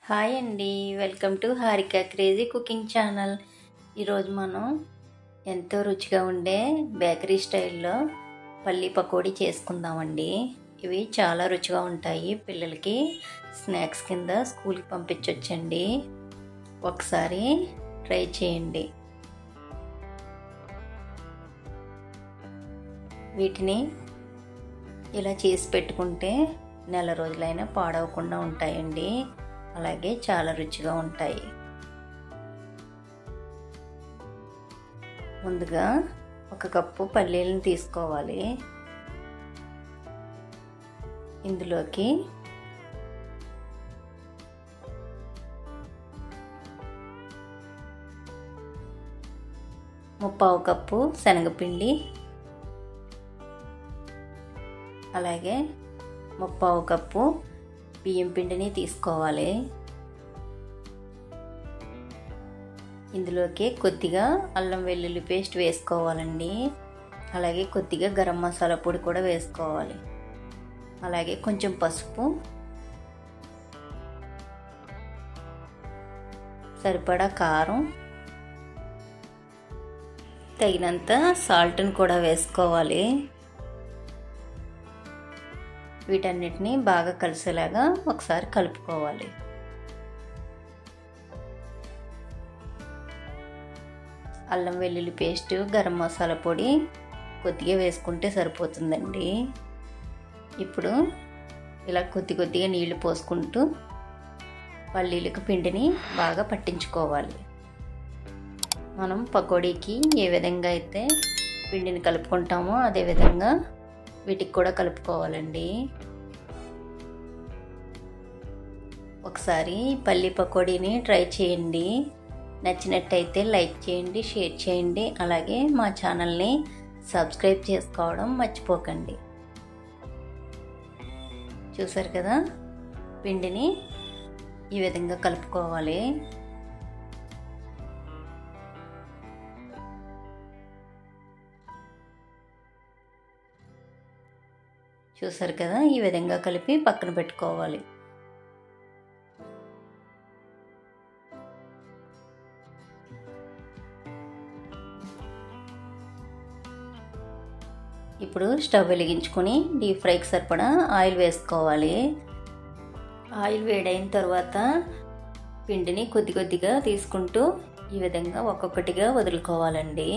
Hi అండి. Welcome to Harika crazy cooking channel. ఈరోజు మనం ఎంతో రుచిగా ఉండే బేకరీ స్టైల్లో పల్లీ పకోడీ చేసుకుందామండి. ఇవి చాలా రుచిగా ఉంటాయి. పిల్లలకి స్నాక్స్ కింద స్కూల్కి పంపించవచ్చండి. ఒకసారి ట్రై చేయండి. వీటిని ఇలా చేసి పెట్టుకుంటే నెల రోజులైనా పాడవకుండా ఉంటాయండి. అలాగే చాలా రుచిగా ఉంటాయి. ముందుగా 1 కప్పు పల్లీలను తీసుకోవాలి. ఇందులోకి ముప్పావు కప్పు శనగపిండి, అలాగే ముప్పావు కప్పు బియ్యం పిండిని తీసుకోవాలి. ఇందులోకి కొద్దిగా అల్లం వెల్లుల్లి పేస్ట్ వేసుకోవాలండి. అలాగే కొద్దిగా గరం మసాలా పొడి కూడా వేసుకోవాలి. అలాగే కొంచెం పసుపు, సరిపడా కారం, తగినంత సాల్ట్ని కూడా వేసుకోవాలి. వీటన్నిటిని బాగా కలిసేలాగా ఒకసారి కలుపుకోవాలి. అల్లం వెల్లుల్లి పేస్ట్, గరం మసాలా పొడి కొద్దిగా వేసుకుంటే సరిపోతుందండి. ఇప్పుడు ఇలా కొద్దిగా నీళ్లు పోసుకుంటూ పల్లీలకు పిండిని బాగా పట్టించుకోవాలి. మనం పకోడీకి ఏ విధంగా అయితే పిండిని కలుపుకుంటామో అదే విధంగా వీటికి కూడా కలుపుకోవాలండి. ఒకసారి పల్లీ పకోడీని ట్రై చేయండి. నచ్చినట్టయితే లైక్ చేయండి, షేర్ చేయండి. అలాగే మా ఛానల్ని సబ్స్క్రైబ్ చేసుకోవడం మర్చిపోకండి. చూసారు కదా, పిండిని ఈ విధంగా కలుపుకోవాలి. చూసారు కదా, ఈ విధంగా కలిపి పక్కన పెట్టుకోవాలి. ఇప్పుడు స్టవ్ వెలిగించుకొని డీప్ ఫ్రైకి సరిపడా ఆయిల్ వేసుకోవాలి. ఆయిల్ వేడైన తర్వాత పిండిని కొద్దిగా తీసుకుంటూ ఈ విధంగా ఒక్కొక్కటిగా వదులుకోవాలండి.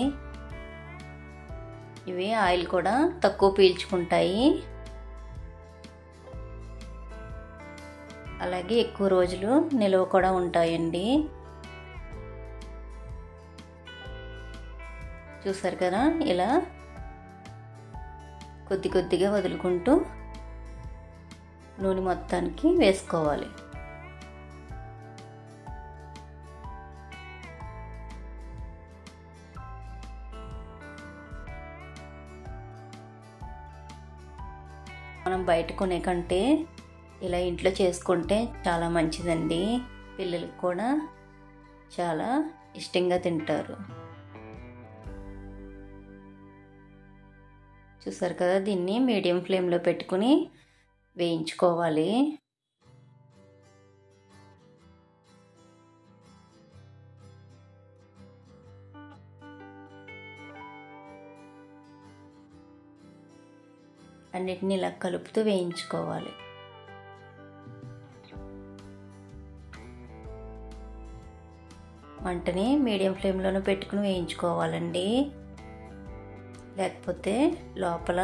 ఇవి ఆయిల్ కూడా తక్కువ పీల్చుకుంటాయి. అలాగే ఎక్కువ రోజులు నిల్వ కూడా ఉంటాయండి. చూసారు కదా, ఇలా కొద్దిగా వదులుకుంటూ నూనె మొత్తానికి వేసుకోవాలి. మనం బయట కొనే కంటే ఇలా ఇంట్లో చేసుకుంటే చాలా మంచిదండి. పిల్లలకు కూడా చాలా ఇష్టంగా తింటారు. చూసారు కదా, దీన్ని మీడియం ఫ్లేమ్లో పెట్టుకుని వేయించుకోవాలి. అన్నిటిని ఇలా కలుపుతూ వేయించుకోవాలి. మంటని మీడియం ఫ్లేమ్లోనే పెట్టుకుని వేయించుకోవాలండి. లేకపోతే లోపల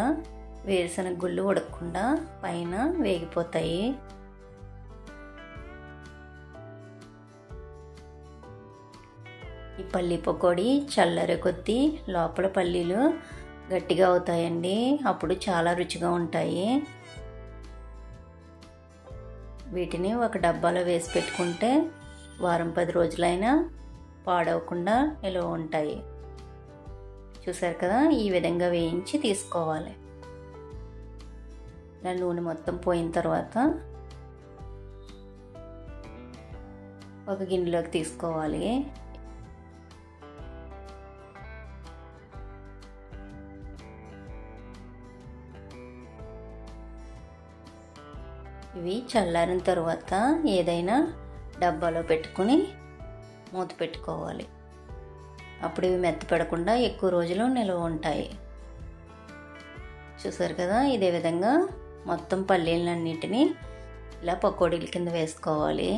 వేరుశనగ గుళ్ళు ఉడకకుండా పైన వేగిపోతాయి. ఈ పల్లీ పకోడీ చల్లరే కొద్దీ లోపల పల్లీలు గట్టిగా అవుతాయండి. అప్పుడు చాలా రుచిగా ఉంటాయి. వీటిని ఒక డబ్బాలో వేసి పెట్టుకుంటే వారం 10 రోజులైనా పాడవకుండా నిల్వ ఉంటాయి. చూసారు కదా, ఈ విధంగా వేయించి తీసుకోవాలి. ఇలా నూనె మొత్తం పోయిన తర్వాత ఒక గిన్నెలోకి తీసుకోవాలి. ఇవి చల్లారిన తర్వాత ఏదైనా డబ్బాలో పెట్టుకుని మూత పెట్టుకోవాలి. అప్పుడు ఇవి మెత్తపడకుండా ఎక్కువ రోజులు నిల్వ ఉంటాయి. చూసారు కదా, ఇదే విధంగా మొత్తం పల్లీలన్నిటినీ ఇలా పకోడీల కింద వేసుకోవాలి.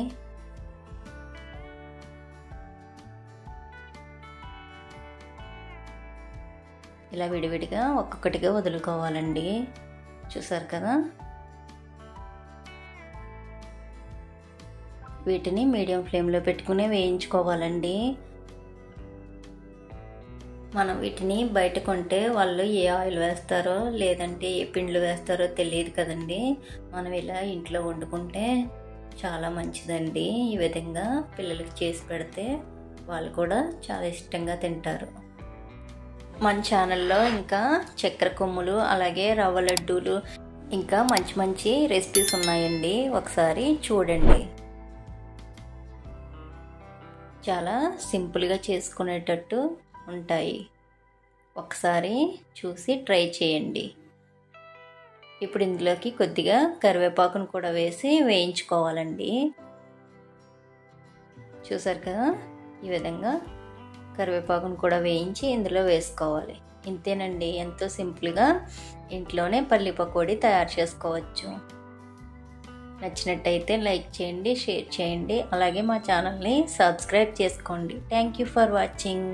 ఇలా విడివిడిగా ఒక్కొక్కటిగా వదులుకోవాలండి. చూసారు కదా, వీటిని మీడియం ఫ్లేమ్లో పెట్టుకుని వేయించుకోవాలండి. మనం వీటిని బయట కొంటే వాళ్ళు ఏ ఆయిల్ వేస్తారో లేదంటే ఏ పిండిలు వేస్తారో తెలియదు కదండి. మనం ఇలా ఇంట్లో వండుకుంటే చాలా మంచిదండి. ఈ విధంగా పిల్లలకి చేసి పెడితే వాళ్ళు కూడా చాలా ఇష్టంగా తింటారు. మన ఛానల్లో ఇంకా చక్కెర కొమ్ములు, అలాగే రవ్వ లడ్డూలు, ఇంకా మంచి మంచి రెసిపీస్ ఉన్నాయండి. ఒకసారి చూడండి. చాలా సింపుల్గా చేసుకునేటట్టు ఉంటాయి. ఒకసారి చూసి ట్రై చేయండి. ఇప్పుడు ఇందులోకి కొద్దిగా కరివేపాకును కూడా వేసి వేయించుకోవాలండి. చూసారు కదా, ఈ విధంగా కరివేపాకును కూడా వేయించి ఇందులో వేసుకోవాలి. ఇంతేనండి, ఎంతో సింపుల్గా ఇంట్లోనే పల్లి పకోడీ తయారు చేసుకోవచ్చు. నచ్చినట్టయితే లైక్ చేయండి, షేర్ చేయండి, అలాగే మా ఛానల్ని సబ్స్క్రైబ్ చేసుకోండి. Thank you for watching.